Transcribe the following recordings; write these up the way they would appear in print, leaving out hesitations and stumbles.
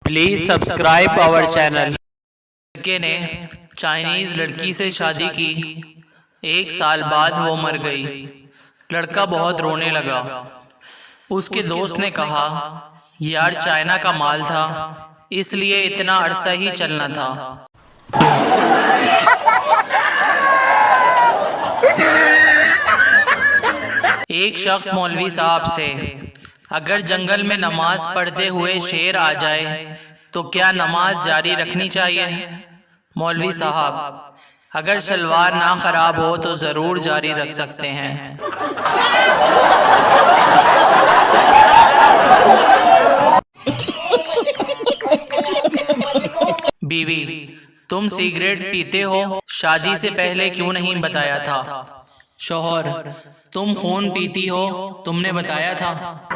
Please subscribe our channel. लड़के ने Chinese लड़की से शादी की। 1 साल बाद वो मर गई। लड़का बहुत रोने लगा। उसके दोस्त ने कहा, यार चाइना का माल था, इसलिए इतना अरसा ही चलना था। एक शख्स मौलवी साहब से, अगर जंगल में नमाज पढ़ते हुए शेर आ जाए तो क्या नमाज जारी रखनी चाहिए? मौलवी साहब, अगर शलवार ना खराब हो तो ज़रूर जारी रख सकते हैं। बीवी, तुम सिगरेट पीते हो, शादी से पहले क्यों नहीं बताया था? शौहर, तुम खून पीती हो, तुमने बताया था।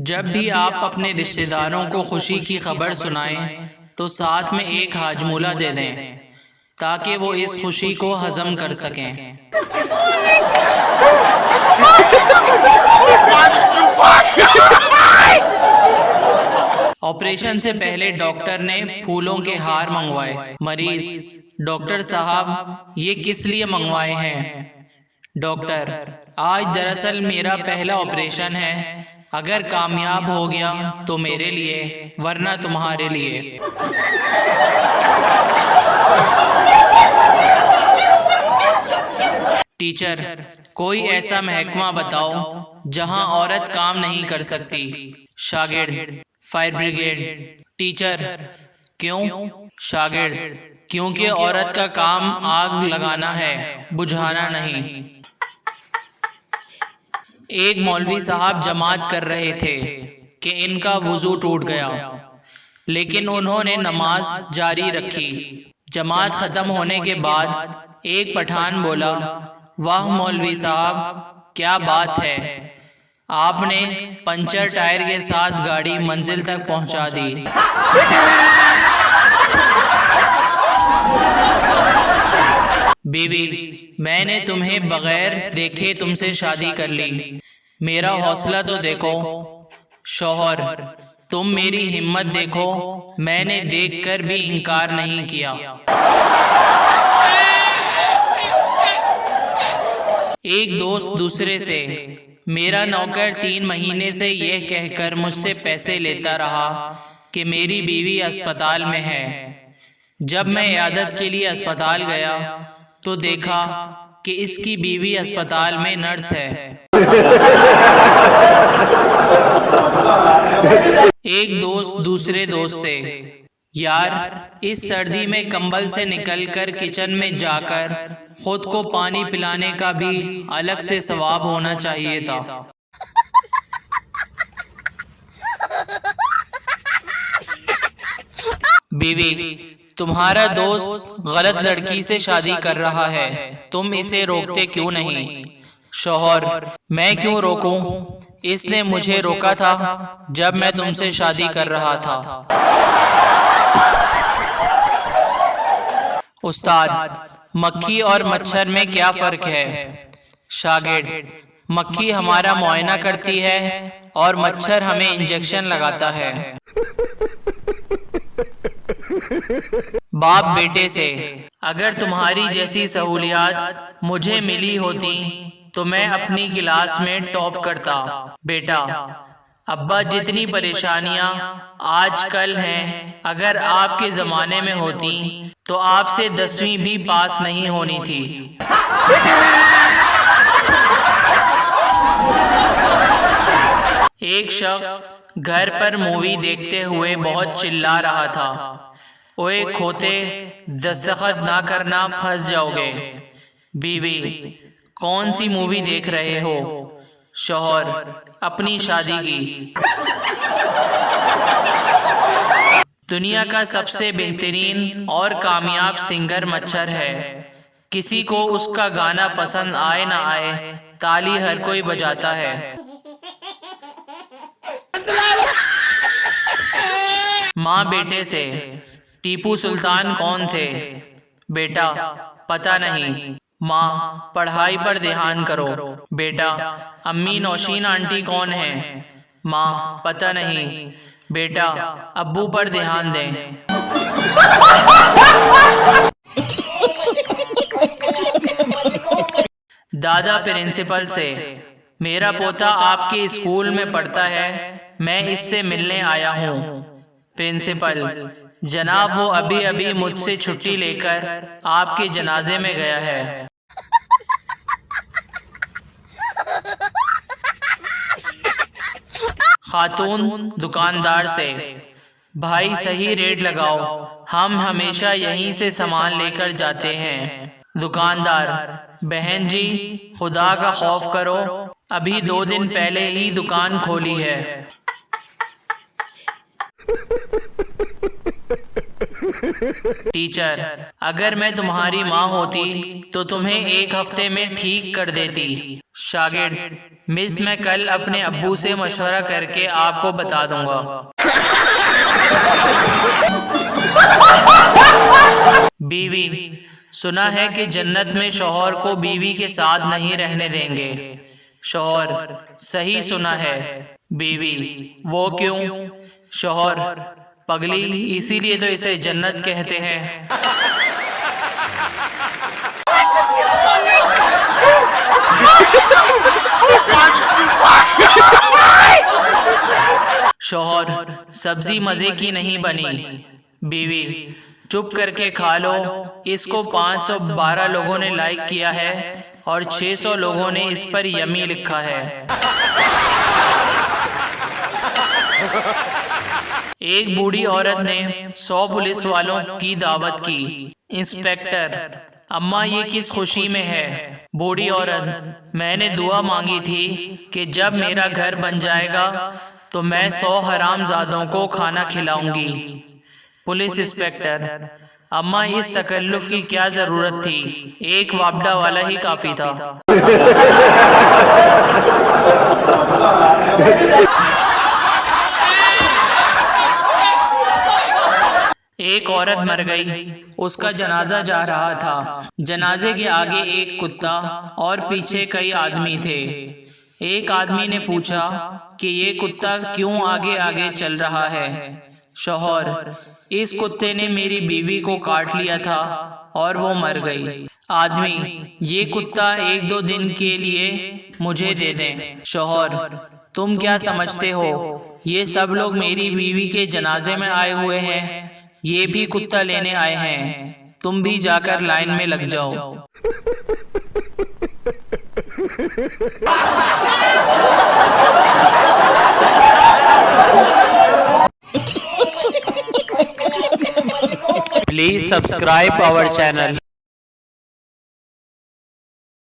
जब भी आप अपने रिश्तेदारों को खुशी की खबर सुनाएं तो साथ में एक हाजमूला दे दें ताकि वो इस खुशी को हजम कर सकें। ऑपरेशन से पहले डॉक्टर ने फूलों के हार मंगवाए। मरीज, डॉक्टर साहब ये किस लिए मंगवाए हैं? डॉक्टर, आज दरअसल मेरा पहला ऑपरेशन है, अगर कामयाब हो गया तो मेरे लिए, वरना तुम्हारे लिए। टीचर, कोई ऐसा महकमा बताओ जहां औरत काम नहीं कर सकती। शागिर्द, फायर ब्रिगेड। टीचर, क्यों? शागिर्द, क्योंकि औरत का काम आग लगाना है, बुझाना नहीं। एक मौलवी साहब जमात कर रहे थे कि इनका वुजू टूट गया, लेकिन उन्होंने नमाज जारी रखी। जमात खत्म होने के बाद एक पठान बोला, वाह मौलवी साहब, क्या बात है, आपने पंचर टायर के साथ गाड़ी मंजिल तक पहुंचा दी। बीवी, मैंने तुम्हें बगैर देखे तुमसे शादी कर ली, मेरा हौसला तो देखो। शौहर, तुम मेरी हिम्मत देखो, मैंने देखकर भी इनकार नहीं किया। एक दोस्त दूसरे से, मेरा नौकर 3 महीने से यह कहकर मुझसे पैसे लेता रहा कि मेरी बीवी अस्पताल में है। जब मैं इयादत के लिए अस्पताल गया तो देखा कि इसकी बीवी अस्पताल में नर्स है। एक दोस्त दूसरे दोस्त से, यार इस सर्दी में कंबल से निकलकर किचन में जाकर खुद को पानी पिलाने का भी अलग से सवाब होना चाहिए था। बीवी, तुम्हारा दोस्त गलत लड़की से शादी कर रहा है, तुम इसे रोकते क्यों नहीं? शौहर, मैं क्यों रोकूं? इसने मुझे रोका था जब मैं तुमसे शादी कर रहा था। उस्ताद, मक्खी और मच्छर में क्या फर्क है? शागिर्द, मक्खी हमारा मुआयना करती है और मच्छर हमें इंजेक्शन लगाता है। बाप बेटे से, अगर तुम्हारी जैसी सहूलियात मुझे मिली होती तो मैं अपनी क्लास में टॉप करता। बेटा, अब्बा जितनी परेशानियां आजकल हैं, अगर आपके ज़माने में होती तो आपसे 10वीं भी पास नहीं होनी थी। एक शख्स घर पर मूवी देखते हुए बहुत चिल्ला रहा था, ओए खोते, दस्तखत ना करना, फंस जाओगे। बीवी, कौन सी मूवी देख रहे हो? शौहर, अपनी शादी की। दुनिया का सबसे बेहतरीन और कामयाब सिंगर मच्छर है। किसी को उसका गाना पसंद आए ना आए, ताली हर कोई बजाता है। माँ बेटे से, टीपू सुल्तान कौन थे? बेटा, पता नहीं। माँ, पढ़ाई पर ध्यान करो। बेटा, अम्मी नौशीन आंटी कौन है? माँ, पता नहीं बेटा, अब्बू पर ध्यान दें। दादा प्रिंसिपल से, मेरा पोता आपके स्कूल में पढ़ता है, मैं इससे मिलने आया हूँ। प्रिंसिपल, जनाब वो अभी अभी मुझसे छुट्टी लेकर आपके जनाजे में गया है। खातून दुकानदार से, भाई सही रेट लगाओ, हम हमेशा यहीं से सामान लेकर जाते हैं। दुकानदार, बहन जी खुदा का खौफ करो, अभी 2 दिन पहले ही दुकान खोली है। टीचर, अगर मैं तुम्हारी माँ होती तो तुम्हें 1 हफ्ते में ठीक कर देती। शागिर्द, मिस मैं कल अपने अब्बू से मशवरा करके आपको बता दूंगा। बीवी, सुना है कि जन्नत में शौहर को बीवी के साथ नहीं रहने देंगे। शौहर, सही सुना है। बीवी, वो क्यों? शौहर, पगली, इसीलिए तो इसे जन्नत कहते हैं। शौहर, सब्जी मजे की नहीं बनी। बीवी, चुप करके खा लो, इसको 512 लोगों ने लाइक किया है और 600 लोगों ने इस पर यमी लिखा है। एक बूढ़ी औरत ने 100 पुलिस वालों की दावत की। इंस्पेक्टर, अम्मा ये किस खुशी में है? बूढ़ी औरत, मैंने दुआ मांगी थी कि जब मेरा घर बन जाएगा तो मैं 100 हरामजादों को खाना खिलाऊंगी। पुलिस इंस्पेक्टर, अम्मा इस तकल्लुफ की क्या जरूरत थी, एक वापडा वाला ही काफी था। एक औरत मर गई, उसका जनाजा जा रहा था। जनाजे के आगे एक कुत्ता और पीछे कई आदमी थे। एक आदमी ने पूछा कि ये कुत्ता क्यों आगे आगे चल रहा है? शौहर, इस कुत्ते ने मेरी बीवी को काट लिया था और वो मर गई। आदमी, ये कुत्ता 1-2 दिन के लिए मुझे दे दें। शौहर, तुम क्या समझते हो, ये सब लोग मेरी बीवी के जनाजे में आए हुए हैं, ये भी कुत्ता लेने आए हैं, तुम भी जाकर लाइन में लग जाओ। Please subscribe our channel.